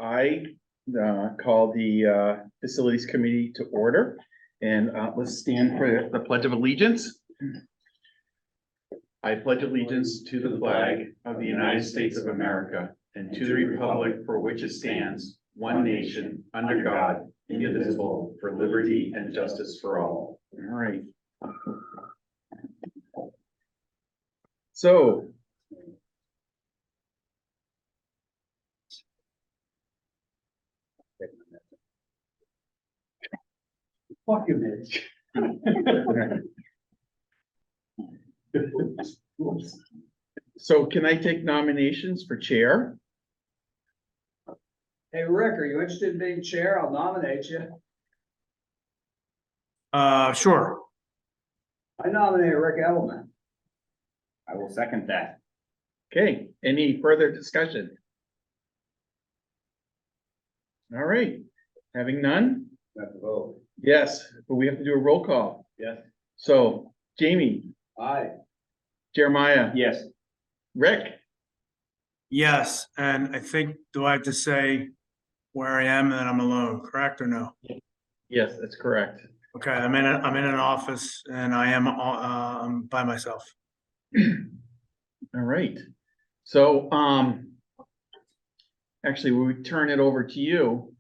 I call the Facilities Committee to order, and let's stand for the Pledge of Allegiance. I pledge allegiance to the flag of the United States of America and to the republic for which it stands, one nation, under God, indivisible, for liberty and justice for all. All right. So, Fuck you, Mitch. so can I take nominations for chair? Hey, Rick, are you interested in being chair? I'll nominate you. Sure. I nominate Rick Edelman. I will second that. Okay, any further discussion? All right, having none? Have to vote. Yes, but we have to do a roll call. Yes. So, Jamie, Aye. Jeremiah, Yes. Rick, Yes, and I think, do I have to say where I am and then I'm alone, correct or no? yes, that's correct. Okay, I'm in an office and I am I'm by myself. All right, so, actually, we turn it over to you,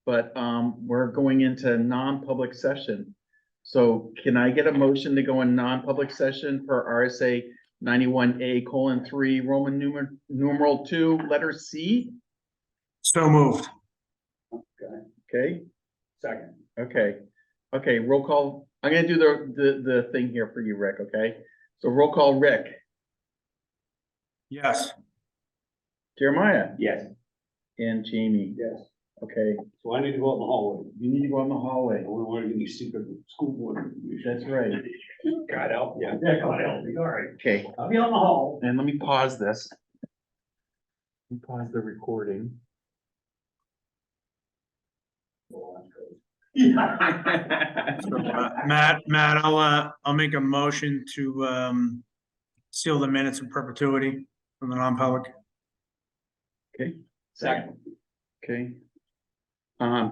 but, we're going into non-public session. So can I get a motion to go in non-public session per RSA 91A:3, Roman numeral 2, letter C? So moved. Okay. Okay, Second. okay, roll call. I'm gonna do the thing here for you, Rick, okay? So roll call, Rick, Yes. Jeremiah, Yes. and Jamie. Yes. Okay, So I need to go out in the hallway. you need to go out in the hallway. I don't want to get any secret school board. That's right. God help you. Yeah, God help me. All right. Okay, I'll be on the hall. and let me pause this. Let me pause the recording. So, Matt, I'll make a motion to seal the minutes in perpetuity from the non-public. Okay, Second. okay.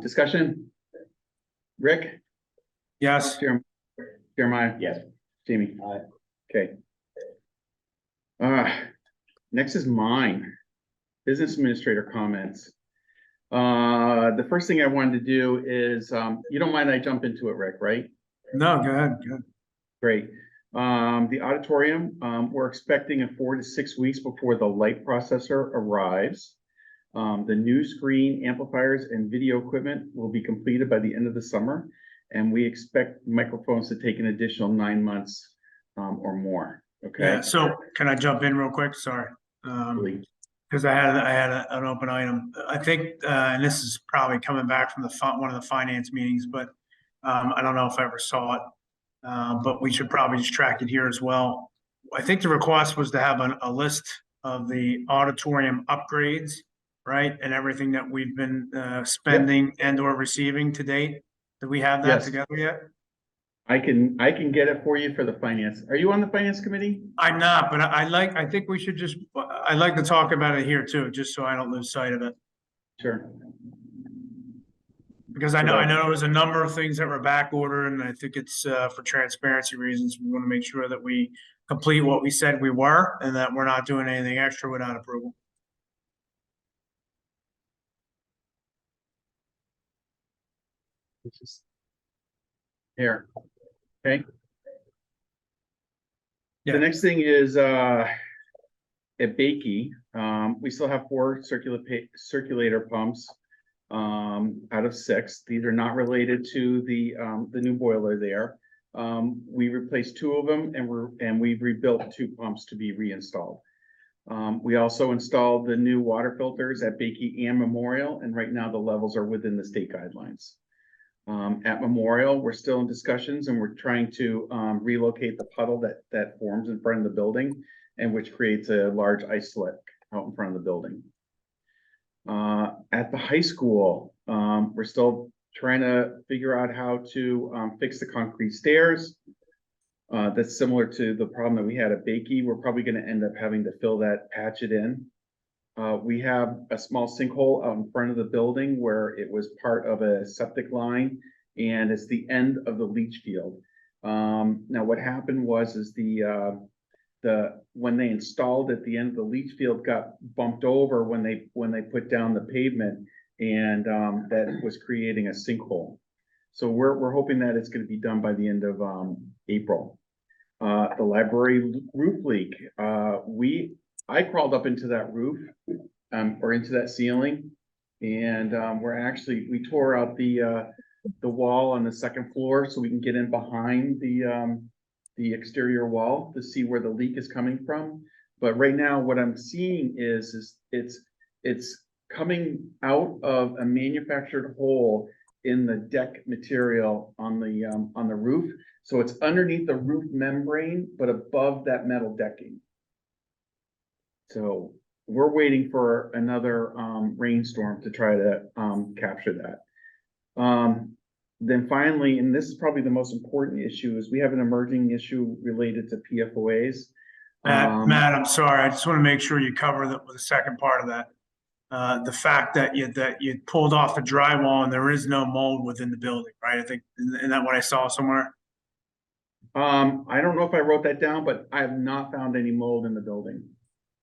Discussion? Rick, Yes. Jeremiah, Yes. Jamie. Aye. Okay. Next is mine. Business administrator comments. The first thing I wanted to do is, you don't mind I jump into it, Rick, right? No, go ahead. Good. Great. The auditorium, we're expecting in 4 to 6 weeks before the light processor arrives. The new screen amplifiers and video equipment will be completed by the end of the summer. And we expect microphones to take an additional 9 months, or more. Okay. Yeah, so can I jump in real quick? Sorry. Please. Because I had an open item. I think, and this is probably coming back from one of the finance meetings, but I don't know if I ever saw it. But we should probably just track it here as well. I think the request was to have a list of the auditorium upgrades, right? And everything that we've been spending and or receiving to date. Do we have that Yes. together yet? I can get it for you for the finance. Are you on the finance committee? I'm not, but I think we should just, I'd like to talk about it here too, just so I don't lose sight of it. Sure. Because I know there was a number of things that were back ordered, and I think it's for transparency reasons, we want to make sure that we complete what we said we were, and that we're not doing anything extra without approval. Here. Okay. Yeah. The next thing is at Bakey, we still have 4 circulator pumps out of 6. These are not related to the new boiler there. We replaced 2 of them, and we've rebuilt 2 pumps to be reinstalled. We also installed the new water filters at Bakey and Memorial, and right now the levels are within the state guidelines. At Memorial, we're still in discussions, and we're trying to relocate the puddle that forms in front of the building, and which creates a large ice slick out in front of the building. At the high school, we're still trying to figure out how to fix the concrete stairs. That's similar to the problem that we had at Bakey. We're probably going to end up having to patch it in. We have a small sinkhole out in front of the building where it was part of a septic line, and it's the end of the leach field. Now what happened is when they installed it, the end of the leach field got bumped over when they put down the pavement, and that was creating a sinkhole. So we're hoping that it's going to be done by the end of April. The library roof leak. I crawled up into that roof, or into that ceiling, and we tore out the wall on the second floor so we can get in behind the exterior wall to see where the leak is coming from. But right now, what I'm seeing is it's coming out of a manufactured hole in the deck material on the roof. So it's underneath the roof membrane, but above that metal decking. So we're waiting for another rainstorm to try to capture that. Then finally, and this is probably the most important issue, is we have an emerging issue related to PFOAs. Matt, I'm sorry. I just want to make sure you cover the second part of that. The fact that you pulled off the drywall and there is no mold within the building, right? I think, isn't that what I saw somewhere? I don't know if I wrote that down, but I have not found any mold in the building.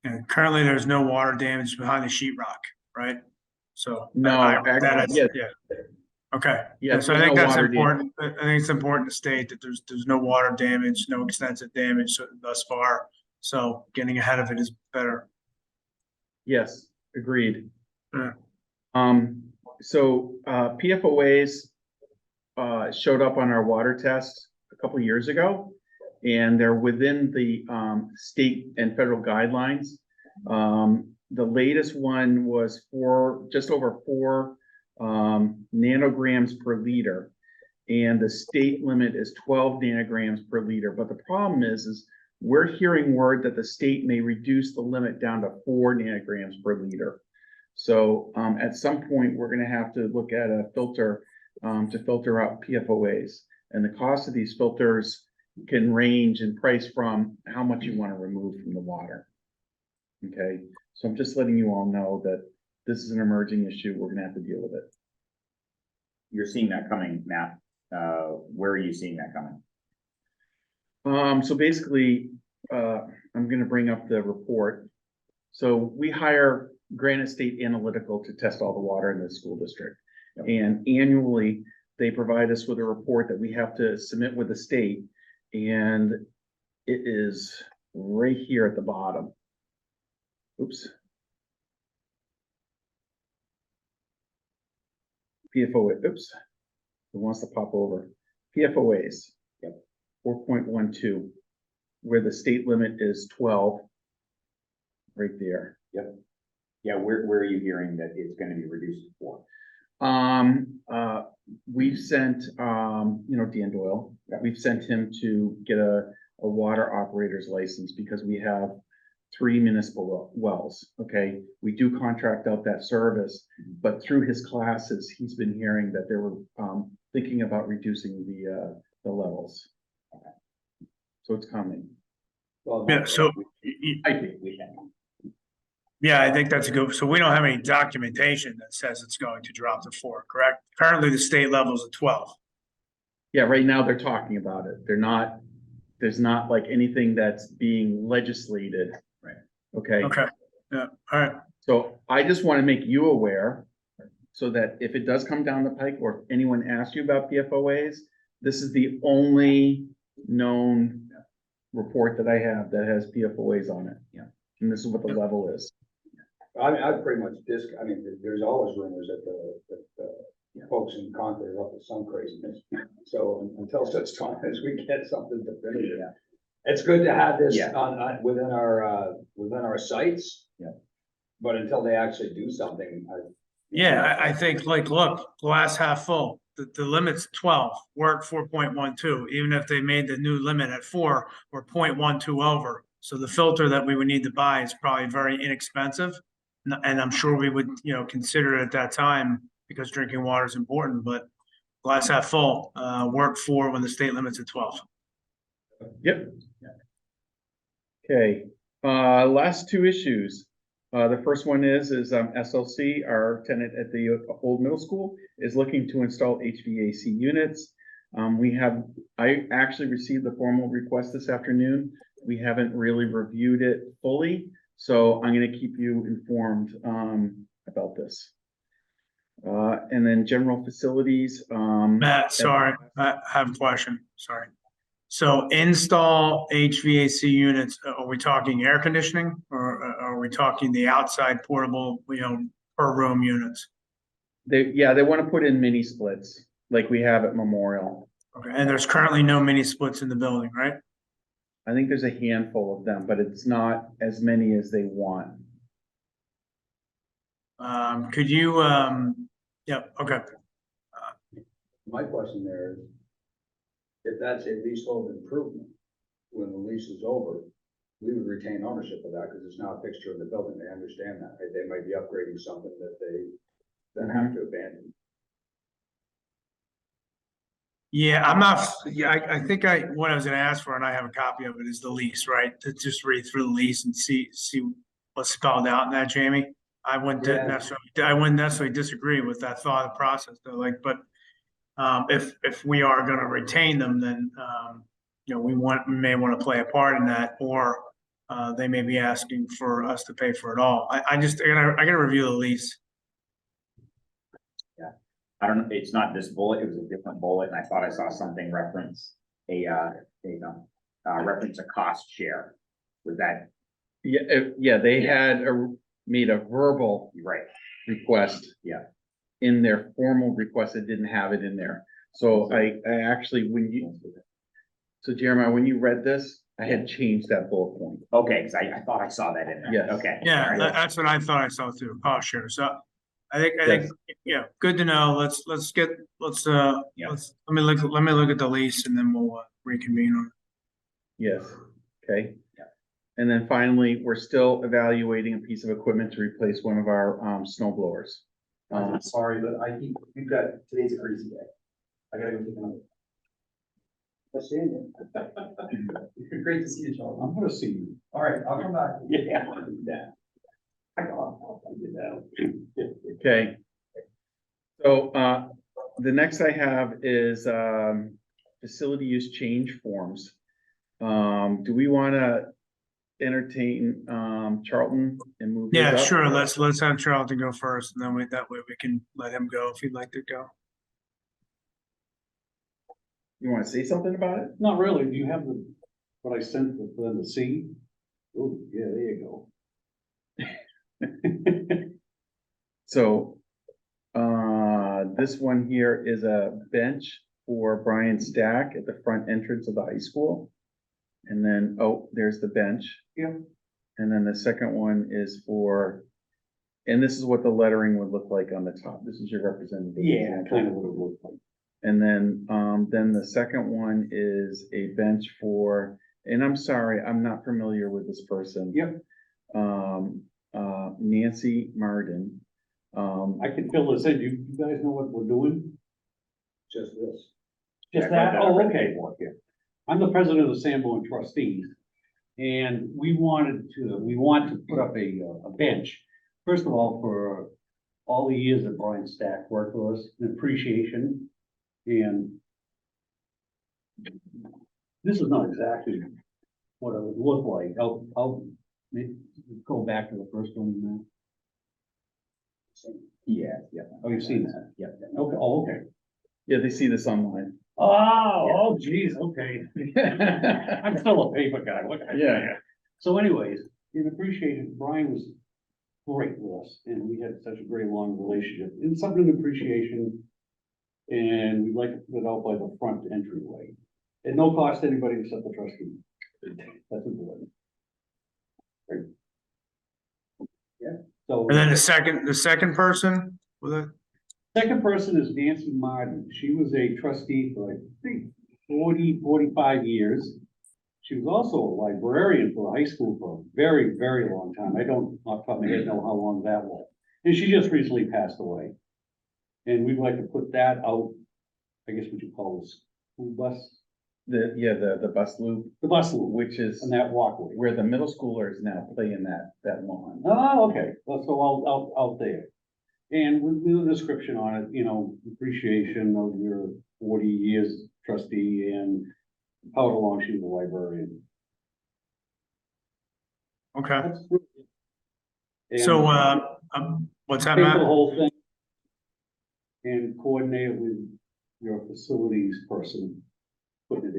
And currently, there's no water damage behind the sheetrock, right? So No, yeah. Okay. Yeah, So I there's think no that's water important. I think it's important to state that there's no water damage, no extensive damage thus far. So getting ahead of it is better. Yes, agreed. Yeah. So PFOAs showed up on our water test a couple of years ago, and they're within the state and federal guidelines. The latest one was just over 4 nanograms per liter, and the state limit is 12 nanograms per liter. But the problem is we're hearing word that the state may reduce the limit down to 4 nanograms per liter. So at some point, we're going to have to look at a filter to filter out PFOAs, and the cost of these filters can range in price from how much you want to remove from the water. Okay, so I'm just letting you all know that this is an emerging issue. We're going to have to deal with it. You're seeing that coming, Matt. Where are you seeing that coming? So basically, I'm going to bring up the report. So we hire Granite State Analytical to test all the water in the school district. Yep. And annually, they provide us with a report that we have to submit with the state. And it is right here at the bottom. Oops. PFOA, oops. It wants to pop over. PFOAs. Yep. 4.12, where the state limit is 12. Right there. Yep. Yeah, where are you hearing that it's going to be reduced for? We've sent, Dan Doyle, we've sent him to get a water operator's license because we have 3 municipal wells. Okay, we do contract out that service, but through his classes, he's been hearing that they were thinking about reducing the levels. So it's coming. Well, Yeah. So I think. yeah, I think that's a good. So we don't have any documentation that says it's going to drop to 4, correct? Currently, the state level is at 12. Yeah, right now they're talking about it. There's not like anything that's being legislated. Right. Okay. Okay. Yeah. All right. So I just want to make you aware so that if it does come down the pike, or if anyone asks you about PFOAs, this is the only known report that I have that has PFOAs on it. Yeah. And this is what the level is. I mean, I pretty much there's always rumors that the folks in Concord are up to some craziness. So until such time as we get something definitive, it's good to have this on within our sites. Yeah. But until they actually do something, I think, like, look, glass half full. The limit's 12. We're at 4.12. Even if they made the new limit at 4, we're 0.12 over. So the filter that we would need to buy is probably very inexpensive. And I'm sure we would, consider it at that time because drinking water is important. But glass half full, we're at 4 when the state limit's at 12. Yep. Okay. Last 2 issues. The first one is SLC, our tenant at the old middle school, is looking to install HVAC units. I actually received the formal request this afternoon. We haven't really reviewed it fully, so I'm gonna keep you informed, about this. And then general facilities, Matt, sorry, I have a question, sorry. So install HVAC units, are we talking air conditioning or are we talking the outside portable, per room units? they want to put in mini splits like we have at Memorial. Okay, and there's currently no mini splits in the building, right? I think there's a handful of them, but it's not as many as they want. Could you, yeah, okay. My question there is, if that's a leasehold improvement, when the lease is over, we would retain ownership of that because it's now a fixture of the building. They understand that. They might be upgrading something that they then have to abandon. Yeah, I think what I was gonna ask for, and I have a copy of it, is the lease, right? To just read through the lease and see what's spelled out in that, Jamie. I wouldn't necessarily disagree with that thought process though, but if we are gonna retain them, then, we may want to play a part in that, or they may be asking for us to pay for it all. I gotta review the lease. I don't know, it's not this bullet, it was a different bullet, and I thought I saw something reference reference a cost share. Was that They had made a verbal right? request. Yeah. In their formal request, it didn't have it in there. So I actually, Jeremiah, when you read this, I had changed that bullet point. Okay, because I thought I saw that in there. Yes. Okay. Yeah, All right. that's what I thought I saw too, cost share. So I think, yeah, good to know. Let me look at the lease and then we'll reconvene on it. Yes, okay. And then finally, we're still evaluating a piece of equipment to replace one of our snow blowers. I'm sorry, but you've got, today's a crazy day. I gotta go take another. Nice seeing you. Great to see you, Charles. I'm gonna see you. All right, I'll come back. Yeah. Okay. So the next I have is facility use change forms. Do we want to entertain Charlton and move? Yeah, these up? sure. Let's have Charlton go first, and then that way we can let him go if he'd like to go. You want to say something about it? Not really. Do you have what I sent for them to see? Oh, yeah, there you go. So this one here is a bench for Brian Stack at the front entrance of the high school. And then, there's the bench. Yeah. And then the second one is and this is what the lettering would look like on the top. This is your representative. Yeah, kind of what it looked like. And then the second one is a bench for, and I'm sorry, I'm not familiar with this person. Yep. Nancy Marden. I can fill this in. You guys know what we're doing? Just this. Just Yeah, that? Oh, okay. I'm the president of the Sanborn trustees. And we want to put up a bench. First of all, for all the years that Brian Stack worked with us, an appreciation. And this is not exactly what it would look like. I'll go back to the first one now. Yeah. Oh, you've seen that? Yeah. Okay, okay. Yeah, they see this online. Oh, geez, okay. I'm still a paper guy. What can I tell you? So anyways, in appreciation, Brian was great with us and we had such a great long relationship. In something in appreciation. And we'd like to put it out by the front entryway. At no cost to anybody except the trustee. That's important. Right. Yeah, so. And then the second person with it. Second person is Nancy Martin. She was a trustee for, I think, 45 years. She was also a librarian for the high school for a very, very long time. I don't, off the top of my head, know how long that was. And she just recently passed away. And we'd like to put that out, I guess what you call a school bus The bus loop, the bus loop, which is and that walkway. where the middle schoolers now play in that lawn. Oh, okay, well, so I'll out there. And with a description on it, you know, appreciation of your 40 years trustee and how it belongs to the librarian. Okay. That's good. And So, what's that, pay for Matt? the whole thing. And coordinate it with your facilities person putting it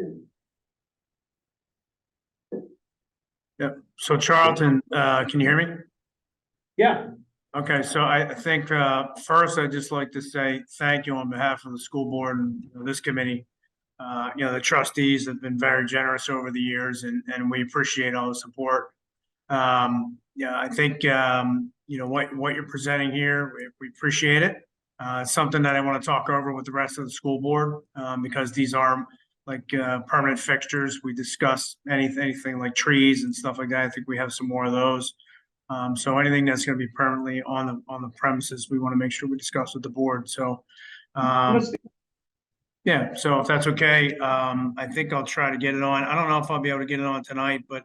in. So Charlton, can you hear me? Yeah, Okay, so I think, first, I'd just like to say thank you on behalf of the school board and this committee. The trustees have been very generous over the years and we appreciate all the support. I think, what you're presenting here, we appreciate it. It's something that I want to talk over with the rest of the school board, because these are like, permanent fixtures. We discuss anything like trees and stuff like that. I think we have some more of those. So anything that's going to be permanently on the premises, we want to make sure we discuss with the board. So, yeah, so if that's okay, I think I'll try to get it on. I don't know if I'll be able to get it on tonight, but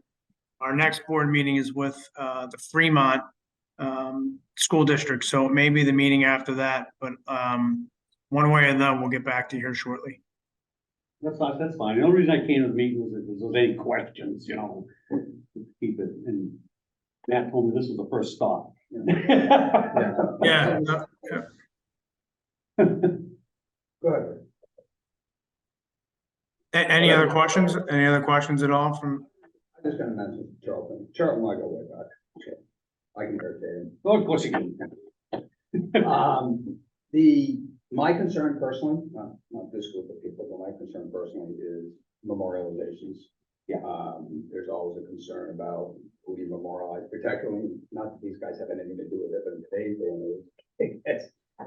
our next board meeting is with the Fremont school district. So maybe the meeting after that, but one way or another, we'll get back to you here shortly. that's fine. The only reason I came to the meeting was if there was any questions, you know, keep it, and Matt told me this was the first stop. Yeah. Good. Any other questions? Any other questions at all from? I'm just gonna mention Charlton. Charlton, I go way back. Okay. I can irritate Oh, of course you can. him. My concern personally, not this group of people, but my concern personally is memorializations. Yeah. There's always a concern about who you memorialize, particularly, not that these guys have anything to do with it, but in today's day and age,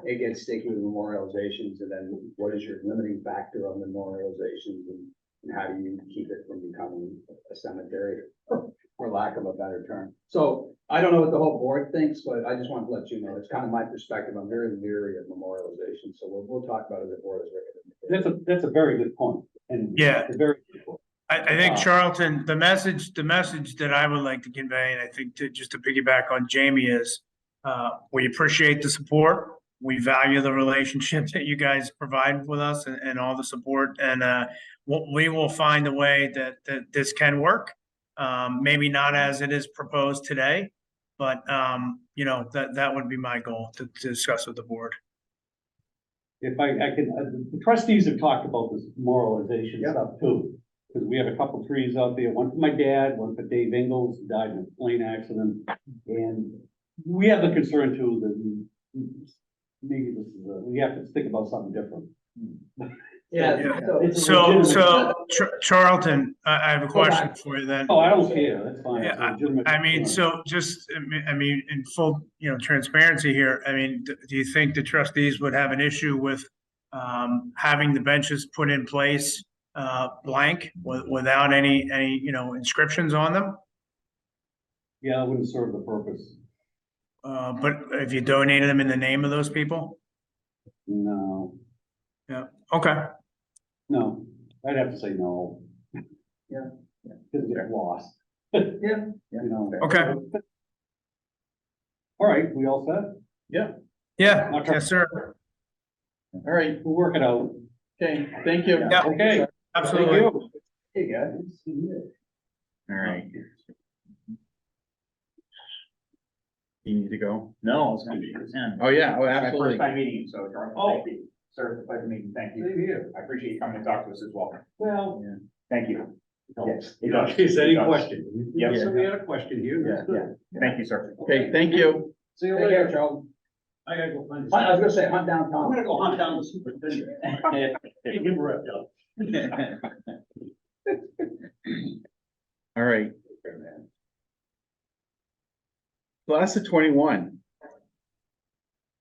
it gets sticky with memorializations, and then what is your limiting factor on memorializations, and how do you keep it from becoming a cemetery, for lack of a better term? So I don't know what the whole board thinks, but I just wanted to let you know, it's kind of my perspective. I'm very leery of memorialization, so we'll talk about it at board as recommended. That's a very good point, and Yeah. a very good point. I think Charlton, the message that I would like to convey, and I think just to piggyback on Jamie is, we appreciate the support. We value the relationship that you guys provide with us and all the support. And, we will find a way that this can work. Maybe not as it is proposed today, but, that would be my goal to discuss with the board. If I can, the trustees have talked about this moralization Yeah. stuff too. Because we have a couple trees out there, one for my dad, one for Dave Ingles, who died in a plane accident. And we have the concern too that maybe this is, we have to think about something different. Yeah. It's a So, legitimate- Charlton, I have a question for you then. Oh, I don't care, that's fine. It's a Yeah, legitimate I mean, concern. so just, in full, transparency here, I mean, do you think the trustees would have an issue with having the benches put in place blank without any, inscriptions on them? Yeah, that wouldn't serve the purpose. But if you donated them in the name of those people? No, Yeah, okay. no, I'd have to say no. Yeah. Could get lost. Yeah. You know. Okay. All right, we all set? Yeah, yes, sir. All right, We'll work it out. okay, thank you. Yeah. Okay. Thank Absolutely. you. Hey, guys. All right. You need to go? No, it's gonna be his end. Oh, yeah, oh, It's my absolutely. first time meeting you, so Charlie, Oh. thank you. Sir, it's a pleasure meeting, thank Same you. here. I appreciate you coming to talk to us as well. Well. Thank you. Yes. It does. Is any It does. question? Yes. So we had a question here. That's good. Thank you, sir. Okay, thank you. See you Take care, later. Charles. I gotta go find. I was gonna say, hunt down I'm Tom. gonna go hunt down the superintendent. Give him a rep, Joe. All right. Class of 21.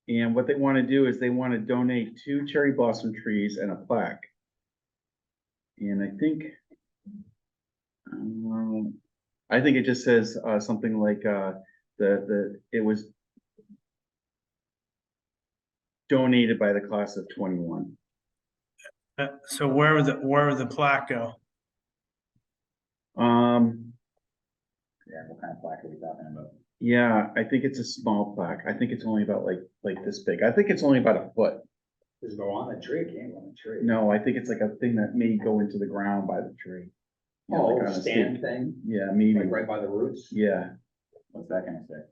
And what they want to do is they want to donate 2 cherry blossom trees and a plaque. And I think it just says something like it was donated by the class of 21. So where would the plaque go? Yeah, what kind of plaque are we talking about? Yeah, I think it's a small plaque. I think it's only about like this big. I think it's only about a foot. Does it go on the tree? It can't go on the tree. No, I think it's like a thing that may go into the ground by the tree. You know, Oh, like on a stand stake. thing, Yeah, maybe. like right by the roots? Yeah. What's that gonna say?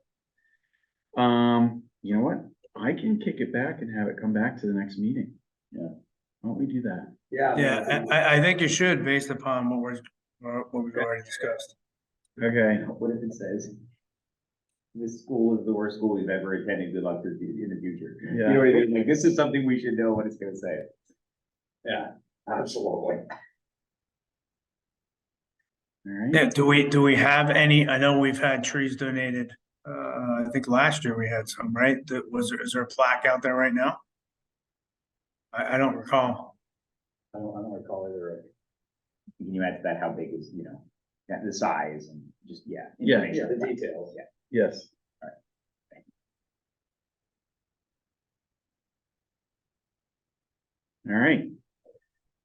You know what? I can kick it back and have it come back to the next meeting. Yeah. Why don't we do that? Yeah. Yeah, I think you should, based upon what we've already discussed. Okay, What if it says? This school is the worst school we've ever attended. Good luck to you in the future. You know yeah, what I mean? Like, this is something we should know what it's gonna say. Yeah, absolutely. all right. Yeah, do we have any, I know we've had trees donated, I think last year we had some, right? Is there a plaque out there right now? I don't recall. I don't recall either. Can you add to that how big is, you know, yeah, the size and just, yeah. Yeah. Yeah, information. the details. Yeah. Yes. All right.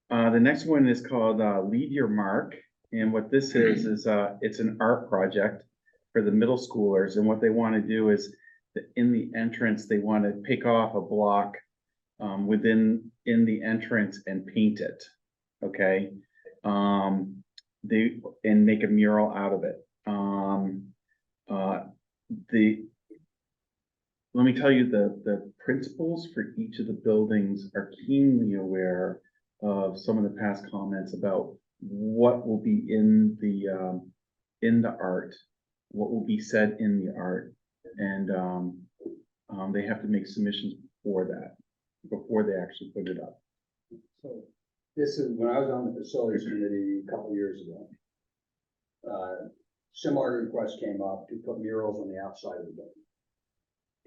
The next one is called Leave Your Mark. And what this is it's an art project for the middle schoolers. And what they want to do is in the entrance, they want to pick off a block in the entrance and paint it. Okay. And make a mural out of it. Let me tell you, the principals for each of the buildings are keenly aware of some of the past comments about what will be in the art, what will be said in the art, and they have to make submissions before they actually put it up. So this is, when I was on the facilities committee a couple of years ago, similar request came up to put murals on the outside of the building.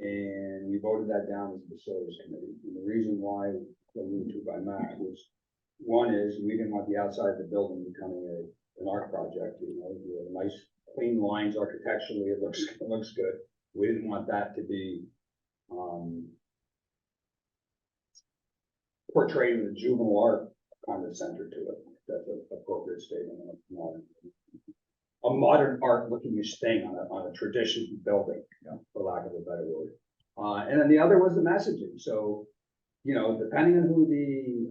And we voted that down as a facilities committee. And the reason why, alluded to by Matt, was one is we didn't want the outside of the building becoming an art project. You know, we have nice clean lines architecturally, it looks good. We didn't want that to be portraying the juvenile art kind of center to it. That's an appropriate statement. Not a modern art looking thing on a traditional building, you know, for lack of a better word. And then the other was the messaging. So, you know, depending on who the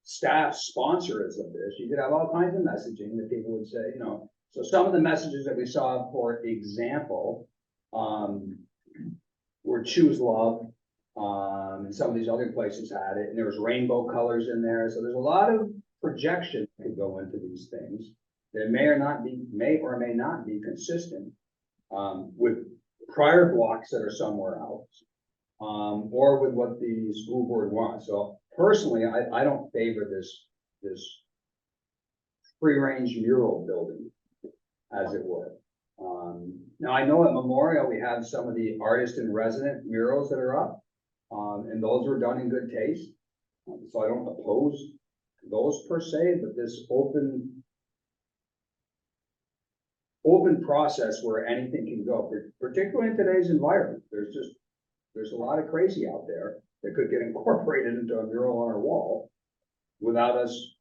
staff sponsor is of this, you could have all kinds of messaging that people would say, you know. So some of the messages that we saw, for example, were choose love. And some of these other places had it, and there was rainbow colors in there. So there's a lot of projection that could go into these things that may or may not be consistent with prior blocks that are somewhere else, or with what the school board wants. So personally, I don't favor this free-range mural building, as it were. Now I know at Memorial we have some of the artist in resident murals that are up, and those were done in good taste. So I don't oppose those per se, but this open process where anything can go, particularly in today's environment. There's a lot of crazy out there that could get incorporated into a mural on our wall without us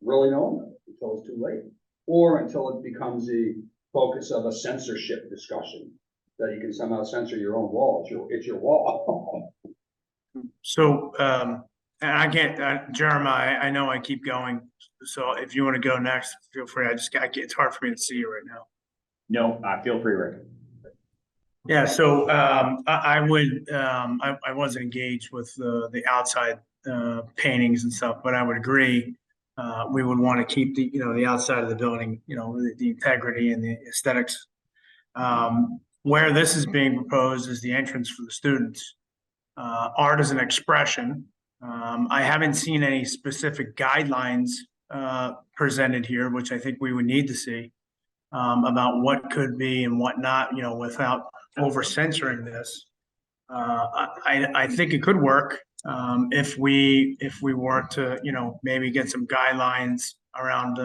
really knowing it until it's too late, or until it becomes the focus of a censorship discussion that you can somehow censor your own wall. It's your wall. So, and I can't, Jeremiah, I know I keep going. So if you want to go next, feel free. It's hard for me to see you right now. No, feel free, Rick. Yeah, so I would, I wasn't engaged with the outside paintings and stuff, but I would agree. We would want to keep the outside of the building, the integrity and the aesthetics. Where this is being proposed is the entrance for the students. Art is an expression. I haven't seen any specific guidelines presented here, which I think we would need to see about what could be and what not, without over censoring this. I think it could work if we were to, maybe get some guidelines around,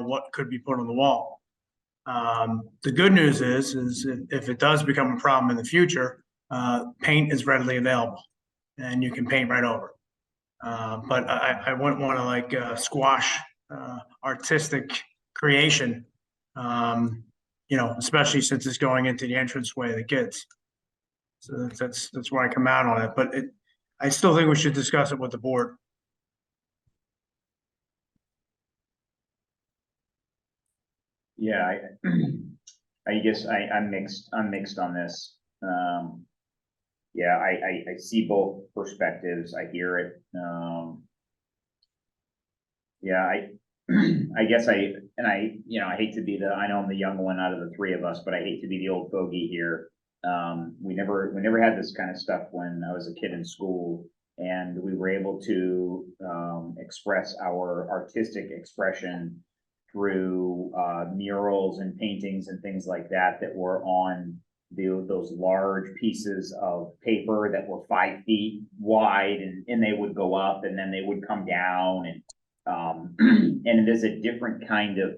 what could be put on the wall. The good news is if it does become a problem in the future, paint is readily available and you can paint right over. But I wouldn't want to like squash artistic creation. Especially since it's going into the entranceway of the kids. So that's why I come out on it, but I still think we should discuss it with the board. Yeah, I guess I'm mixed on this. Yeah, I see both perspectives. I hear it. Yeah, I guess I hate to be I know I'm the young one out of the three of us, but I hate to be the old fogey here. We never had this kind of stuff when I was a kid in school, and we were able to express our artistic expression through murals and paintings and things like that were on those large pieces of paper that were 5 feet wide, and they would go up and then they would come down, and it is a different kind of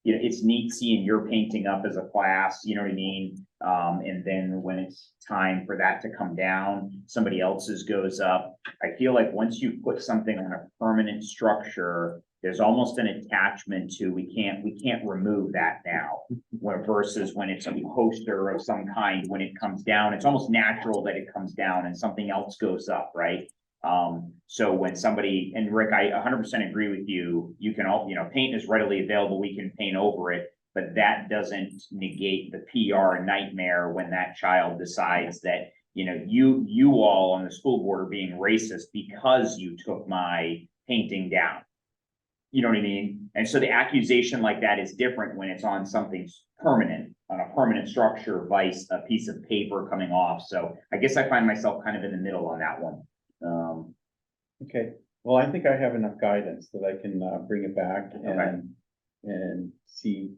it's neat seeing your painting up as a class, you know what I mean? And then when it's time for that to come down, somebody else's goes up. I feel like once you put something on a permanent structure, there's almost an attachment to we can't remove that now. Versus when it's a poster of some kind, when it comes down, it's almost natural that it comes down and something else goes up, right? So when somebody, and Rick, I 100% agree with you, you can all, paint is readily available, we can paint over it, but that doesn't negate the PR nightmare when that child decides that, you all on the school board are being racist because you took my painting down. You know what I mean? And so the accusation like that is different when it's on something permanent, on a permanent structure, vice a piece of paper coming off. So I guess I find myself kind of in the middle on that one. Okay, well, I think I have enough guidance that I can bring it back and see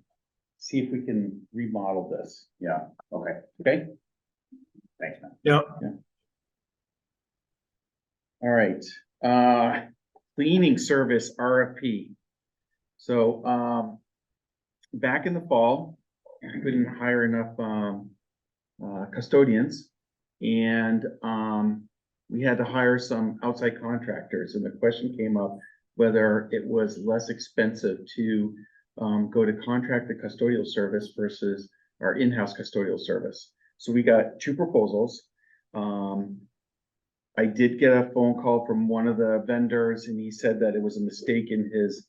if we can remodel this. Yeah, okay. Okay, Thanks, man. Yep. all right. Cleaning service RFP. So back in the fall, I couldn't hire enough custodians, and we had to hire some outside contractors, and the question came up whether it was less expensive to go to contract the custodial service versus our in-house custodial service. So we got 2 proposals. I did get a phone call from one of the vendors, and he said that it was a mistake in his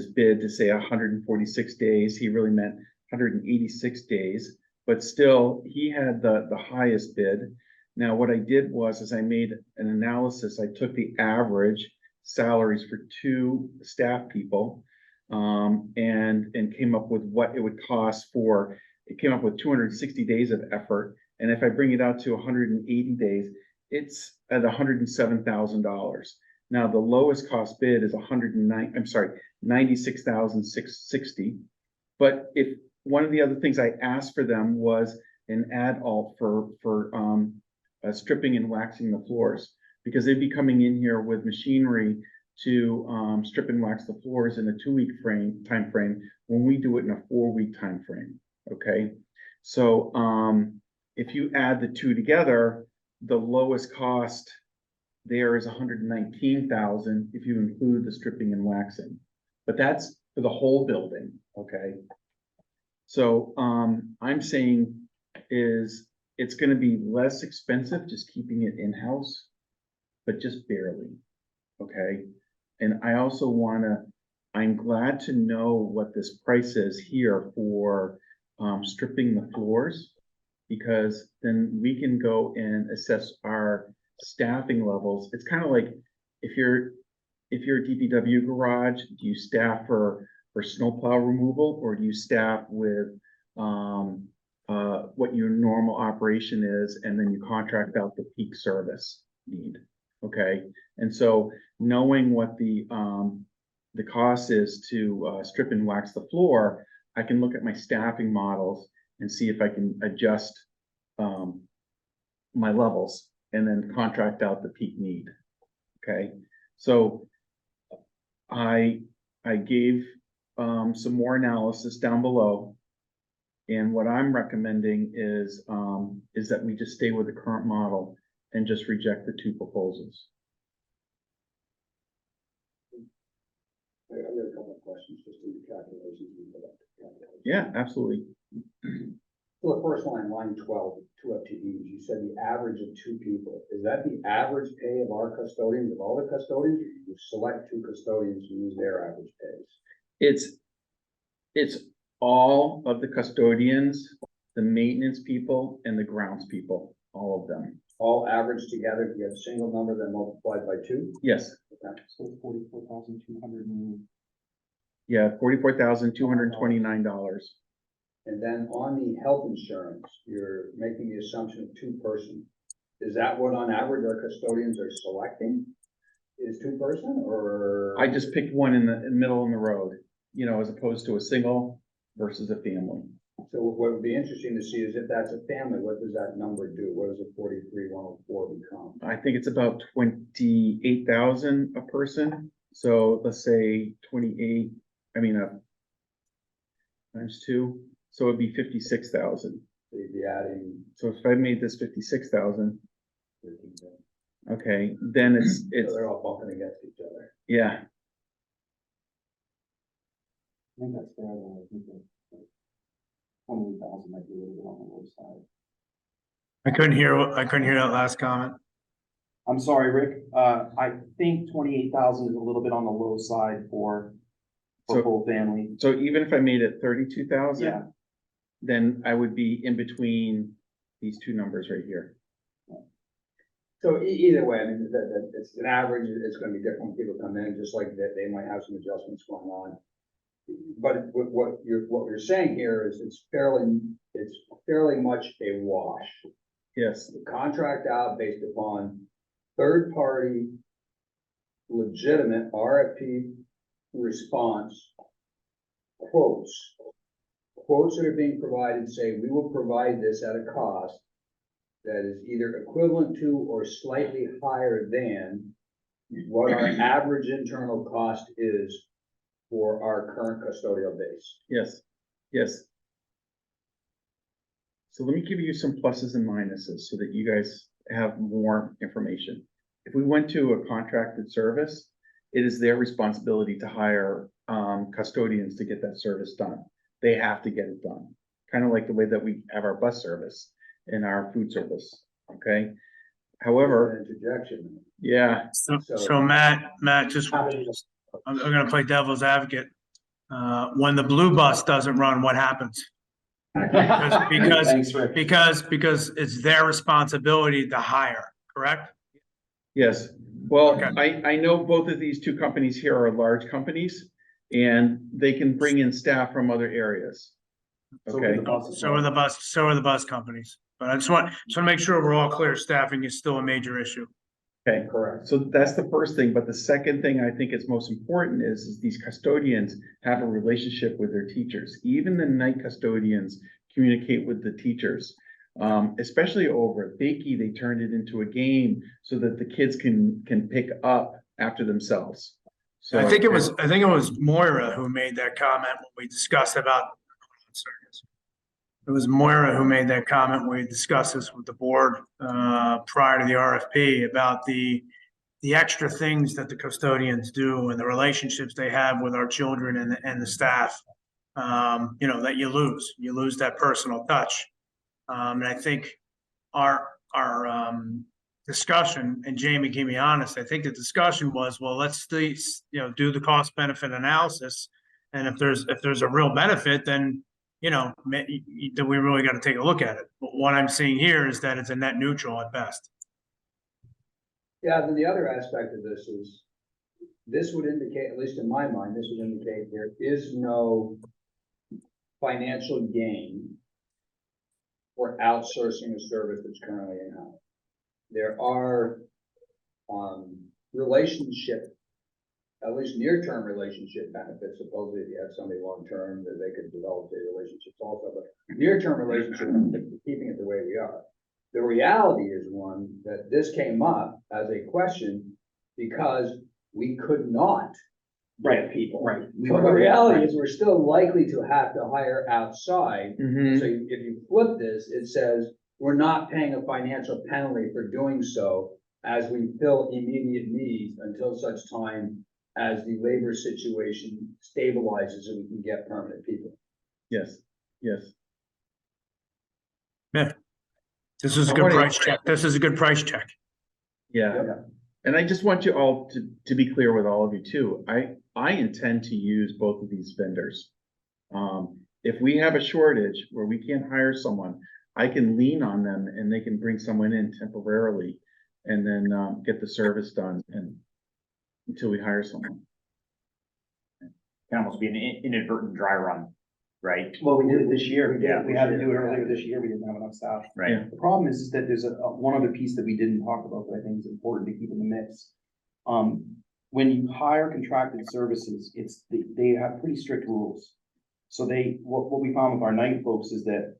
bid to say 146 days. He really meant 186 days, but still he had the highest bid. Now, what I did was I made an analysis. I took the average salaries for 2 staff people, and came up with what it would cost it came up with 260 days of effort. And if I bring it out to 180 days, it's at $107,000. Now, the lowest cost bid is $96,660. But if one of the other things I asked for them was an ad alt for stripping and waxing the floors, because they'd be coming in here with machinery to strip and wax the floors in a 2-week time frame when we do it in a 4-week time frame. Okay, so if you add the 2 together, the lowest cost there is $119,000 if you include the stripping and waxing, but that's for the whole building. Okay, so I'm saying it's going to be less expensive just keeping it in-house, but just barely. Okay, and I also I'm glad to know what this price is here for stripping the floors, because then we can go and assess our staffing levels. It's kind of like if you're a DPW garage, do you staff for snowplow removal, or do you staff with what your normal operation is, and then you contract out the peak service need? Okay, and so knowing what the cost is to strip and wax the floor, I can look at my staffing models and see if I can adjust my levels and then contract out the peak need. Okay, so I gave some more analysis down below, and what I'm recommending is that we just stay with the current model and just reject the 2 proposals. questions, just in the calculations. We put up the calculations. Yeah, absolutely. So the first line 12, 2 FTEs, you said the average of 2 people. Is that the average pay of our custodians, of all the custodians? Or you select 2 custodians and use their average pays? It's all of the custodians, the maintenance people and the grounds people, all of them. All averaged together, you have a single number then multiplied by 2? Yes, Okay. So 44,200 and. yeah, $44,229. And then on the health insurance, you're making the assumption of 2-person. Is that what on average our custodians are selecting? Is 2-person or? I just picked one in the middle in the road, you know, as opposed to a single versus a family. So what would be interesting to see is if that's a family, what does that number do? What does a 43,104 become? I think it's about 28,000 a person. So let's say 28, times 2. So it'd be 56,000. So you'd be adding So if I made this 56,000, 13,000. okay, then it's, So they're all bumping against each other. yeah, I think that's fair, though. I think that 20,000 might be a little bit on the low side. I couldn't hear that last comment. I'm sorry, Rick. I think 28,000 is a little bit on the low side for So- full family. so even if I made it 32,000. Yeah. Then I would be in between these two numbers right here. So either way, I mean, that it's an average, it's gonna be different when people come in, just like that, they might have some adjustments going on. But what you're saying here is it's fairly much a wash. Yes, The contract out based upon third-party legitimate RFP response quotes. Quotes that are being provided say, we will provide this at a cost that is either equivalent to or slightly higher than what our average internal cost is for our current custodial base. yes, yes. So let me give you some pluses and minuses so that you guys have more information. If we went to a contracted service, it is their responsibility to hire custodians to get that service done. They have to get it done. Kind of like the way that we have our bus service and our food service, okay? However, Interjection. yeah, So Matt, just, I'm gonna play devil's advocate. When the blue bus doesn't run, what happens? Because Thanks, Rick. because it's their responsibility to hire, correct? yes. Well, Okay. I know both of these 2 companies here are large companies and they can bring in staff from other areas. So Okay, the bus as So are well. the bus companies. But I just want to make sure we're all clear, staffing is still a major issue. okay. Correct. So that's the first thing, but the second thing I think is most important is these custodians have a relationship with their teachers. Even the night custodians communicate with the teachers. Especially over at Bakey, they turned it into a game so that the kids can pick up after themselves. So I think it was Moira who made that comment when we discussed about. It was Moira who made that comment when we discussed this with the board prior to the RFP about the extra things that the custodians do and the relationships they have with our children and the staff. That you lose that personal touch. And I think our discussion, and Jamie, keep me honest, I think the discussion was, well, let's do the cost benefit analysis. And if there's a real benefit, then, then we really got to take a look at it. But what I'm seeing here is that it's a net neutral at best. Yeah, then the other aspect of this is, this would indicate, at least in my mind, this would indicate there is no financial gain for outsourcing a service that's currently in-house. There are relationship, at least near-term relationship benefits. Supposedly, if you have somebody long-term, that they could develop their relationships also, but near-term relationship benefits for keeping it the way we are. The reality is one that this came up as a question because we could not get people. Right. But the reality is we're still likely to have to hire outside. Mhm. So if you flip this, it says we're not paying a financial penalty for doing so as we fill immediate needs until such time as the labor situation stabilizes and we can get permanent people. Yes, yes. This is a good price check. This is a good price check. Yeah. And I just want you all to be clear with all of you too. I intend to use both of these vendors. If we have a shortage where we can't hire someone, I can lean on them and they can bring someone in temporarily and then get the service done and until we hire someone. Can almost be an inadvertent dry run, right? Well, we did it this year. Yeah. We had to do it earlier this year. We didn't have enough staff. Right. Yeah. The problem is that there's one other piece that we didn't talk about that I think is important to keep in the mix. When you hire contracted services, they have pretty strict rules. So what we found with our night folks is that,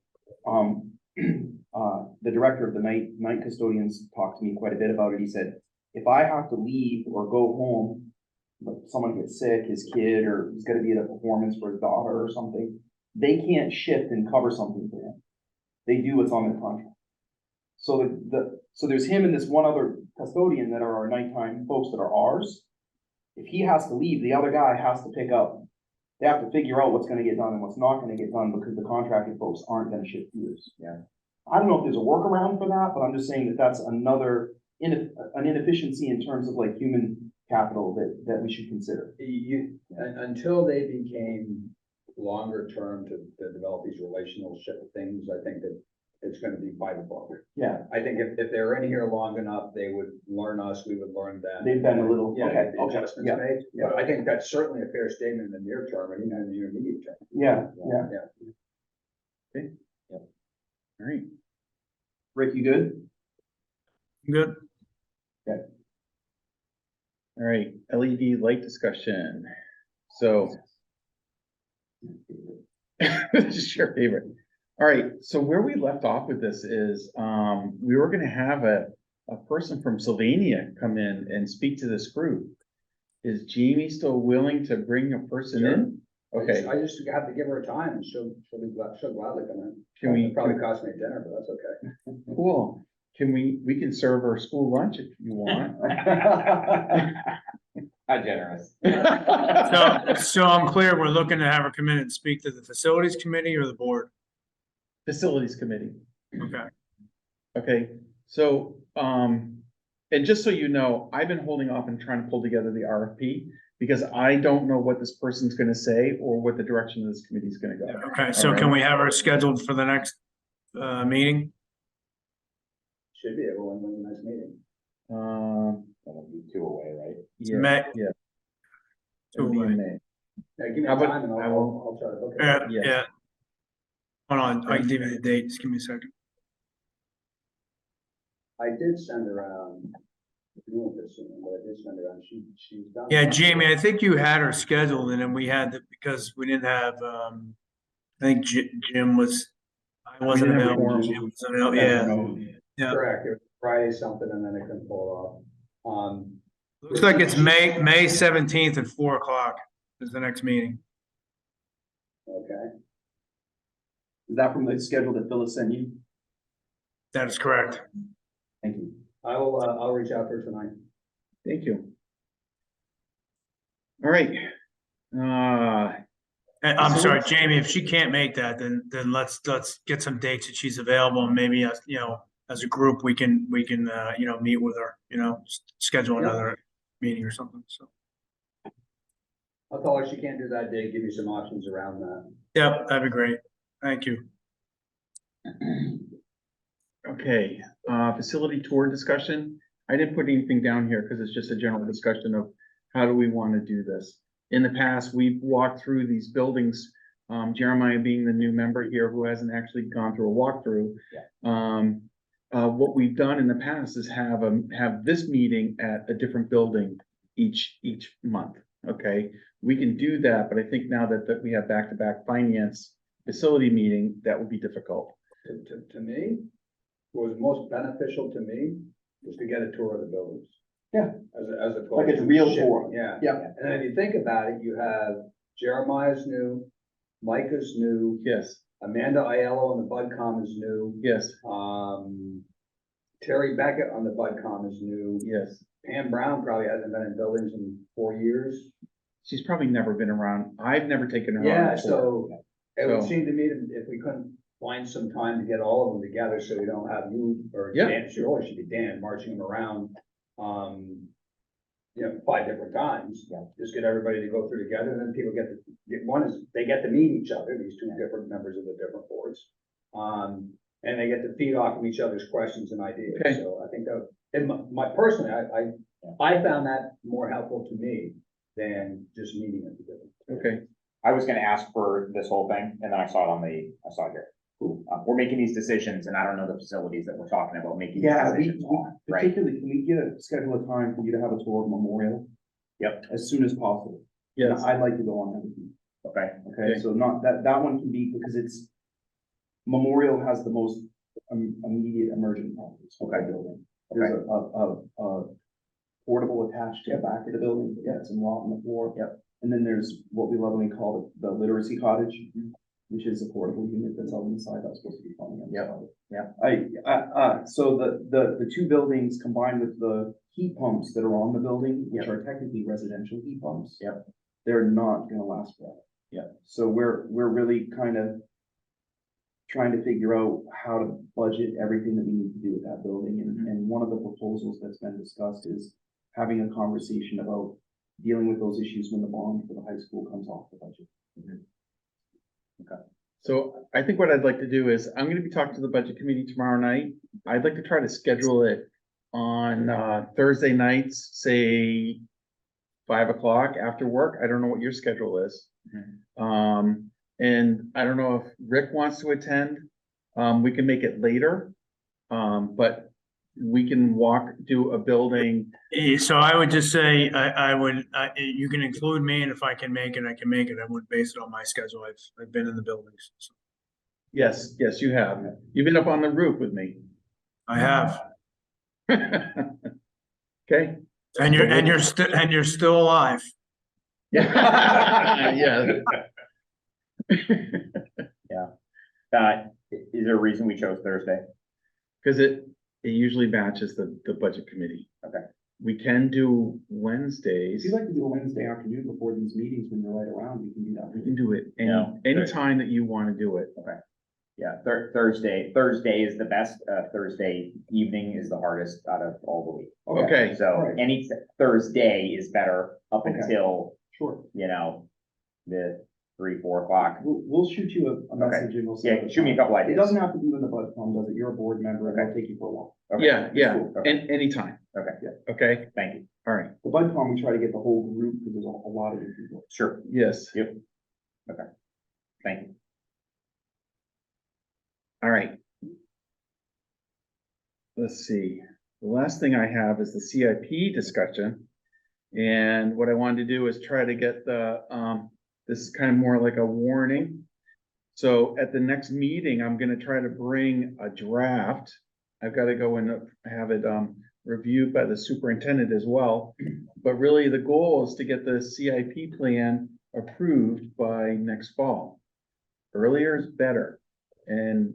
the director of the night custodians talked to me quite a bit about it. He said, if I have to leave or go home, like someone gets sick, his kid, or he's gonna be at a performance for his daughter or something, they can't shift and cover something for him. They do what's on their contract. So so there's him and this one other custodian that are our nighttime folks that are ours. If he has to leave, the other guy has to pick up. They have to figure out what's gonna get done and what's not gonna get done because the contracted folks aren't gonna shift gears. Yeah. I don't know if there's a workaround for that, but I'm just saying that that's another an inefficiency in terms of like human capital that we should consider. Until they became longer term to develop these relationship things, I think that it's gonna be by the book. Yeah, I think if they're in here long enough, they would learn us, we would learn them. they've been a little, Yeah, okay, the okay, adjustments yeah, made, yeah. but I think that's certainly a fair statement in the near term and even in the intermediate term. Yeah. All right. Rick, you good? Good. All right, LED light discussion. So. Just your favorite. All right, so where we left off with this is, we were gonna have a person from Sylvania come in and speak to this group. Is Jamie still willing to bring a person in? Okay, I just have to give her a time and she'll gladly come in. can we, It'll probably cost me dinner, but that's okay. cool. Can we can serve her school lunch if you want. How generous. So I'm clear, we're looking to have her come in and speak to the facilities committee or the board? Facilities committee. Okay. Okay, so, and just so you know, I've been holding off and trying to pull together the RFP because I don't know what this person's gonna say or what the direction of this committee is gonna go. Okay, so can we have her scheduled for the next, meeting? Should be everyone in the next meeting. That'll be 2 away, right? Yeah, May. yeah. Two It'll be in away. May. Yeah, give me How a about- time and I I'll try to book it. Yeah, Yeah. yeah. Hold on, I can give you the date, just give me a second. I did send around, but I did send around, she's done. Yeah, Jamie, I think you had her scheduled and then we had, because we didn't have, I think Jim was, I wasn't didn't have a available. quorum. Jim was available, yeah, yeah. Correct, it was Friday something and then I couldn't pull it off. Looks like it's May 17th at 4 o'clock is the next meeting. Okay, Is that from the schedule that Phyllis sent you? That is correct. Thank you. I'll reach out to her tonight. Thank you. All right. And I'm So sorry, what's- Jamie, if she can't make that, then let's get some dates that she's available and maybe, as a group, we can, meet with her, schedule Yeah. another meeting or something, so. I'll tell her she can't do that day, give you some options around that. Yep, that'd be great. Thank you. Okay, facility tour discussion. I didn't put anything down here because it's just a general discussion of how do we want to do this. In the past, we've walked through these buildings, Jeremiah being the new member here who hasn't actually gone through a walkthrough. What we've done in the past is have this meeting at a different building each month, okay? We can do that, but I think now that we have back-to-back finance facility meeting, that would be difficult. To me, what was most beneficial to me was to get a tour of the buildings. Yeah. As a. Like a real tour. Yeah. Yeah. And then if you think about it, you have Jeremiah's new, Micah's new, Yes, Amanda Aiello on the BudCom is new. yes, Terry Beckett on the BudCom is new. yes. Pam Brown probably hasn't been in buildings in 4 years. She's probably never been around. I've never taken her on Yeah, before. so it would So- seem to me that if we couldn't find some time to get all of them together, so we don't have you or Yeah. Dan, should always be Dan marching them around, you know, 5 different times. Yeah. Just get everybody to go through together, and then people one is, they get to meet each other, these two different members of the different boards. And they get to feed off of each other's questions and ideas, Okay. so I think that, and personally, I found that more helpful to me than just meeting at the different. Okay, I was gonna ask for this whole thing, and then I saw it here. We're making these decisions, and I don't know the facilities that we're talking about making these Yeah, decisions on, right? particularly, can we get a schedule of time for you to have a tour of Memorial? Yep. As soon as possible. yes, I'd like to go on that with you. Okay, Okay, Okay. so not, that one can be, because it's, Memorial has the most immediate emergent problems. with that building. There's a portable attached to the back of the building, yeah, it's in rot on the floor. Yep. And then there's what we lovingly call the literacy cottage, which is a portable unit that's on the side that's supposed to be funny on the Yep. side. So the two buildings combined with the heat pumps that are on the building, which are technically residential heat pumps. Yep. They're not gonna last forever. Yep. So we're really kind of trying to figure out how to budget everything that we need to do with that building. And one of the proposals that's been discussed is having a conversation about dealing with those issues when the bond for the high school comes off the budget. so I think what I'd like to do is, I'm gonna be talking to the budget committee tomorrow night. I'd like to try to schedule it on, Thursday nights, say 5 o'clock after work. I don't know what your schedule is. And I don't know if Rick wants to attend. We can make it later. But we can do a building. So I would just say, you can include me, and if I can make it, I can make it. I wouldn't base it on my schedule. I've been in the buildings. So Yes, yes, you have. You've been up on the roof with me. I have, Okay. and you're still alive. Yeah. is there a reason we chose Thursday? Cause it usually matches the budget committee. Okay. We can do If Wednesdays. you'd like to do a Wednesday afternoon before these meetings, when you're right around, we can do that. We can do it Yeah. anytime that you wanna do it. Yeah, Thursday is the best, Thursday evening is the hardest out of all the week. Okay, So Right. any Thursday is better up Okay. until, Sure. the 3, 4 o'clock. We'll shoot you a message and we'll. Yeah, shoot me a couple It ideas. doesn't have to be when the bud com does it. You're a board member and I'll take you for a walk. Okay. yeah, Cool. Okay. anytime. Okay, Okay, thank you. all right, The bud com, we try to get the whole group because there's a lot of different people. Sure, yes, thank you. all right. Let's see, the last thing I have is the CIP discussion. And what I wanted to do is try to get this is kind of more like a warning. So at the next meeting, I'm gonna try to bring a draft. I've got to go and have it reviewed by the superintendent as well. But really, the goal is to get the CIP plan approved by next fall. Earlier is better. And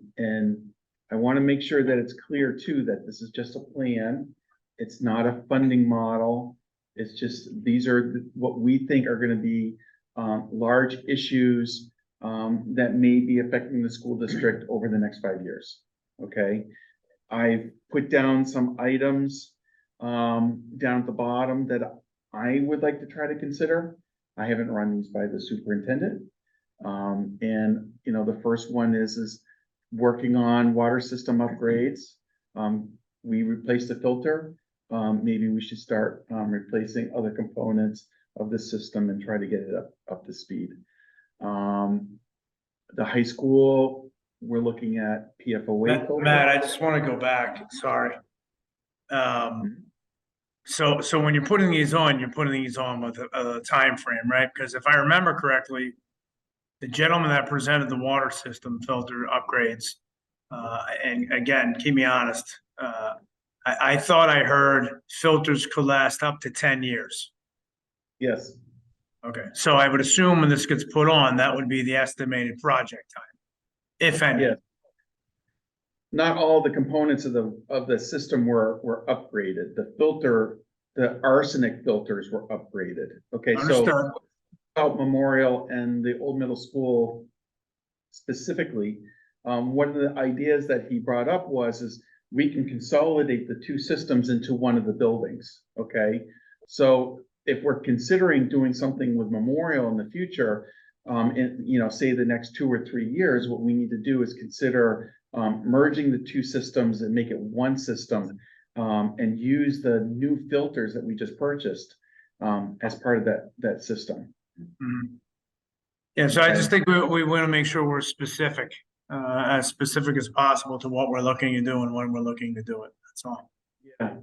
I want to make sure that it's clear too, that this is just a plan. It's not a funding model. It's just, these are what we think are gonna be large issues that may be affecting the school district over the next 5 years, okay? I've put down some items down at the bottom that I would like to try to consider. I haven't run these by the superintendent. And, you know, the first one is working on water system upgrades. We replaced the filter. Maybe we should start replacing other components of the system and try to get it up to speed. The high school, we're looking at PFOA. filter. Matt, I just want to go back, sorry. So when you're putting these on, you're putting these on with a time frame, right? Because if I remember correctly, the gentleman that presented the water system filter upgrades, and again, keep me honest, I thought I heard filters could last up to 10 years. Yes, Okay, so I would assume when this gets put on, that would be the estimated project time, if any. yes. Not all the components of the system were upgraded. The filter the arsenic filters were upgraded. Okay, so Understood. about Memorial and the old middle school specifically, one of the ideas that he brought up is we can consolidate the two systems into one of the buildings, okay? So if we're considering doing something with Memorial in the future, in, say the next 2 or 3 years, what we need to do is consider merging the two systems and make it one system, and use the new filters that we just purchased as part of that system. Mhm. Yeah, so I just think we want to make sure we're specific as possible to what we're looking to do and when we're looking to do it. That's all. Yeah.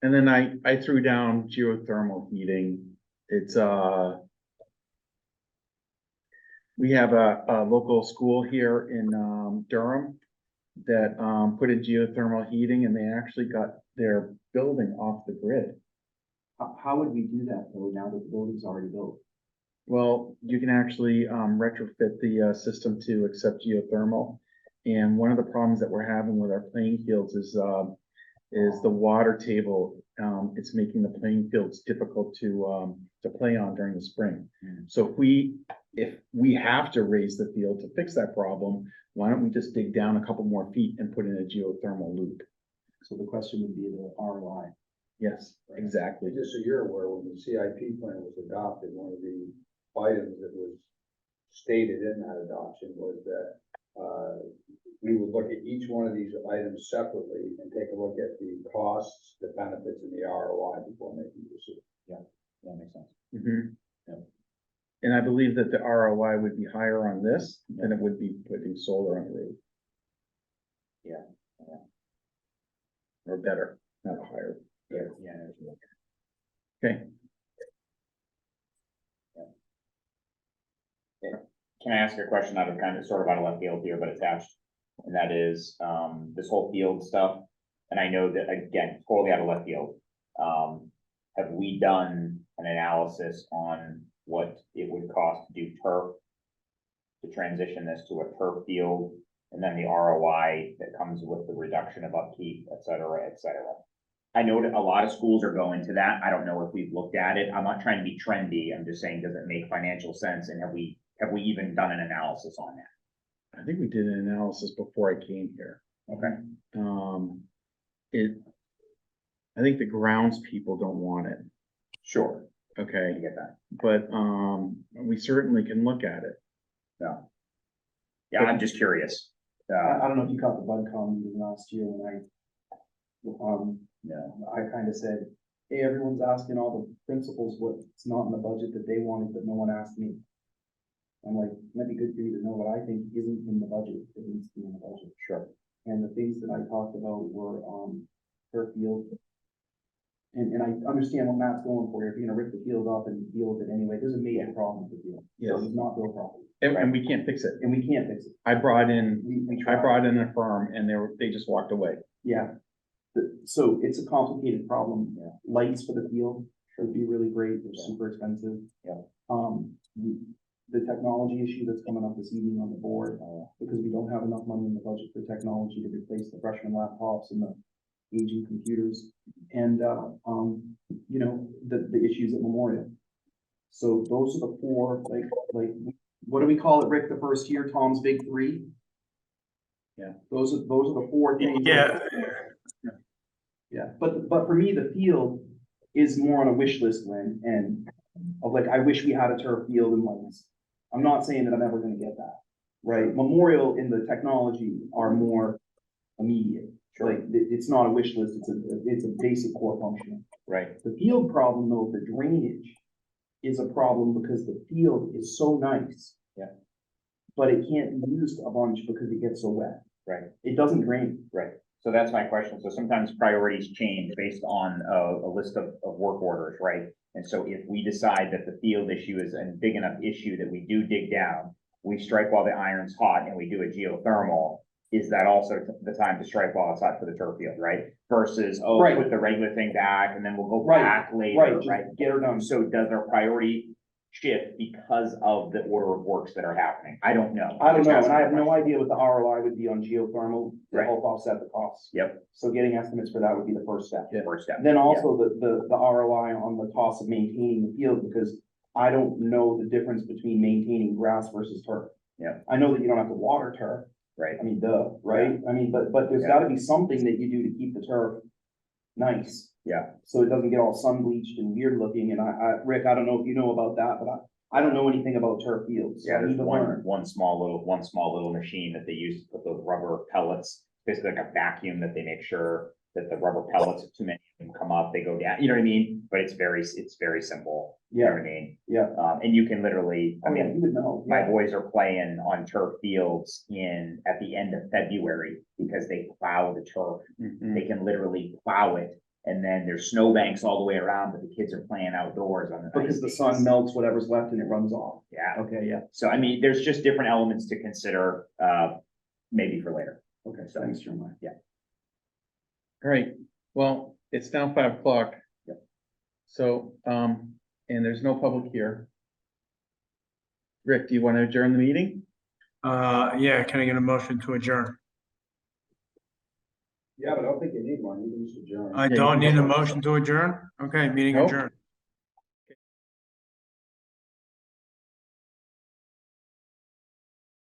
And then I threw down geothermal heating. It's we have a local school here in Durham that put in geothermal heating, and they actually got their building off the grid. How would we do that though, now that the building's already built? Well, you can actually retrofit the system to accept geothermal. And one of the problems that we're having with our playing fields is the water table. It's making the playing fields difficult to play on during the spring. So if we have to raise the field to fix that problem, why don't we just dig down a couple more feet and put in a geothermal loop? So the question would be the ROI. Yes, exactly. Just so you're aware, when the CIP plan was adopted, one of the items that was stated in that adoption was that we would look at each one of these items separately and take a look at the costs, the benefits, and the ROI before making a decision. Yeah, that makes sense. Mhm. Yeah. And I believe that the ROI would be higher on this than it would be putting solar on the roof. Yeah. Or better, not higher. Yeah. Okay. Can I ask a question out of kind of sort of out of left field here, but attached? And that is, this whole field stuff, and I know that, again, totally out of left field. Have we done an analysis on what it would cost to do turf? To transition this to a turf field, and then the ROI that comes with the reduction of upkeep, et cetera, et cetera. I know that a lot of schools are going to that. I don't know if we've looked at it. I'm not trying to be trendy. I'm just saying, does it make financial sense? And have we even done an analysis on that? I think we did an analysis before I came here. Okay. I think the grounds people don't want it, Sure, I okay, get that. but, we certainly can look at it. Yeah, I'm just curious. I don't know if you caught the BudCon meeting last year when I kind of said, hey, everyone's asking all the principals what's not in the budget that they wanted, but no one asked me. I'm like, it might be good for you to know what I think isn't in the budget, that needs to be in the budget. Sure. And the things that I talked about were, turf field. And I understand what Matt's going for. If you're gonna rip the field up and deal with it anyway, there's a major problem with the field. Yes. It's not built properly, And we can't fix it. and we can't fix it. I brought in We I tried. brought in a firm and they just walked away. Yeah. So it's a complicated problem. Lights for the field would be really great. They're super expensive. Yeah. The technology issue that's coming up this evening on the board, because we don't have enough money in the budget for technology to replace the freshman laptops and the aging computers. And, the issues at Memorial. So those are the four, like, what do we call it, Rick, the first year, Tom's big three? Yeah. Those are the four things. Yeah. Yeah, but for me, the field is more on a wish list, Lynn, and of like, I wish we had a turf field in Lights. I'm not saying that I'm ever gonna get that, right? Memorial and the technology are more immediate. Like, it's not a wish list, it's a basic core function. Right. The field problem though, the drainage is a problem because the field is so nice. Yeah. But it can't be used a bunch because it gets so wet. Right. It doesn't drain. Right. So that's my question. So sometimes priorities change based on a list of work orders, right? And so if we decide that the field issue is a big enough issue that we do dig down, we strike while the iron's hot and we do a geothermal, is that also the time to strike while it's hot for the turf field, right? Versus, Right. put the regular thing back and then we'll go Right. back later, Right, right? just get her done. So does our priority shift because of the order of works that are happening. I don't know. I don't Just know, and asking I the have no question. idea what the ROI would be on geothermal to Right. help offset the costs. Yep, So getting estimates for that would be the first step. first step. Then also the ROI on the cost of maintaining the field, because I don't know the difference between maintaining grass versus turf. Yeah. I know that you don't have to water turf, Right, I mean, duh, right? I mean, but there's Yeah. gotta be something that you do to keep the turf nice. yeah, So it doesn't get all sun bleached and weird looking, and Rick, I don't know if you know about that, but I don't know anything about turf fields. So yeah, I need there's to one, learn. one small little machine that they use to put those rubber pellets, basically like a vacuum that they make sure that the rubber pellets, if too many of them come up, they go down, you know what I mean? But it's very simple, you know what I mean? Yeah. And you can literally, I Oh, yeah, mean, you would know. my Yeah. boys are playing on turf fields at the end of February because they plow the turf. Mhm. They can literally plow it, and then there's snowbanks all the way around, but the kids are playing outdoors on the. Because nice the sun days. melts whatever's left and it runs off. Yeah, Okay, yeah, so I mean, there's just different elements to consider, maybe for later. okay, so thanks, Jeremiah. All right, well, it's now 5 o'clock. Yep. So, and there's no public here. Rick, do you want to adjourn the meeting? Yeah, can I get a motion to adjourn? Yeah, but I don't think you need one, you can just adjourn. I Yeah, don't you need can a go. motion to adjourn? Okay, meeting Nope. adjourned.